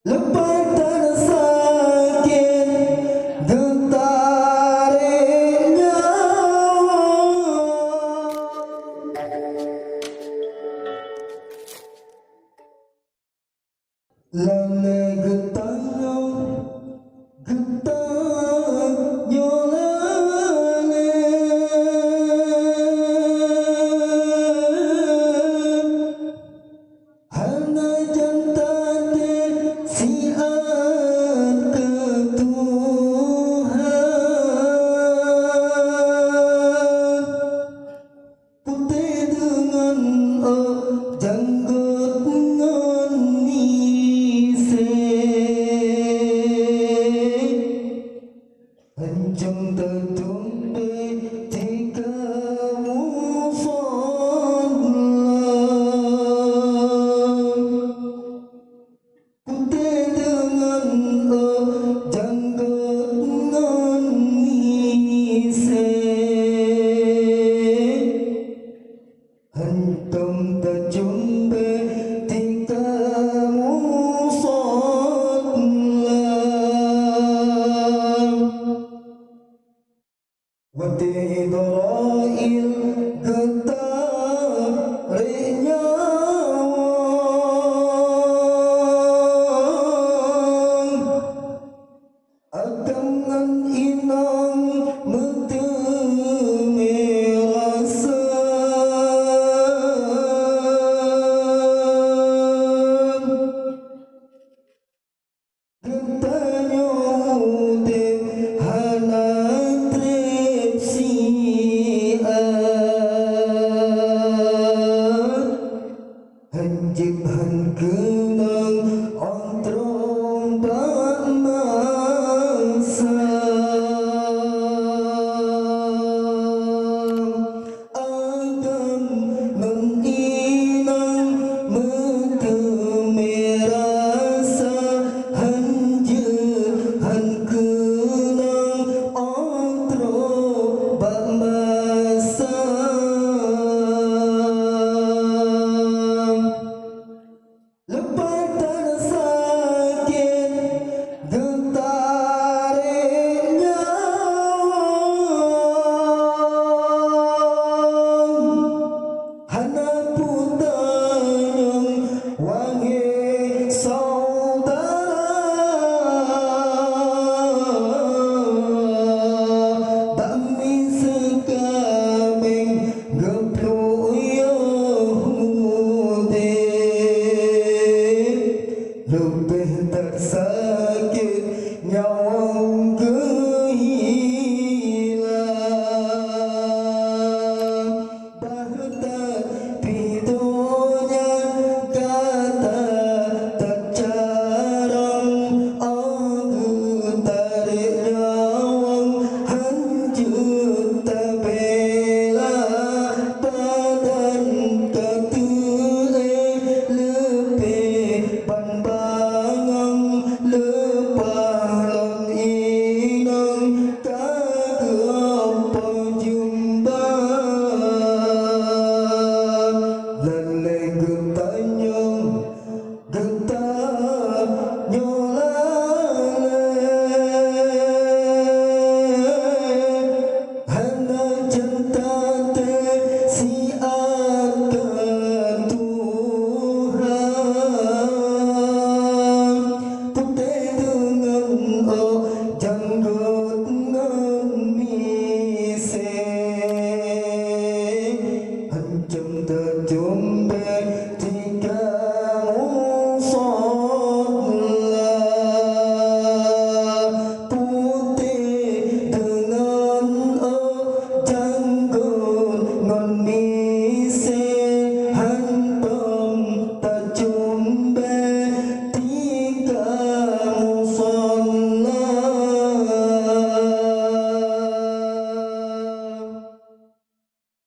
Lepas tak sakit getarik nyawa, lalai getarnya getarnya lalai hana jantate siat ke Tuhan putih dengan janggut dengan nise hancung tertumpe jika musolah putih dengan janggut dengan nise hantum terjumpe jika musolah wati idrail getarik nyawa akangan inang metemi rasa getanya udip hana trip siat hanjip han kenang ontrong bak masa agam menginang metemi rasa hanjip han kenang ontrong bak masa lepas tak sakit getarik nyawa hana putanyang wangi saudara dami sekaming gepluk Yahudi lebih tak sakit nyawang kehilang bahkan pidonya kata tak jarang tarik nyawang hancur tak bela badan kata lebih bangang lepas lam inang kagak penjumpa lalai getanya getanya lalai hana jantate siat ke Tuhan putih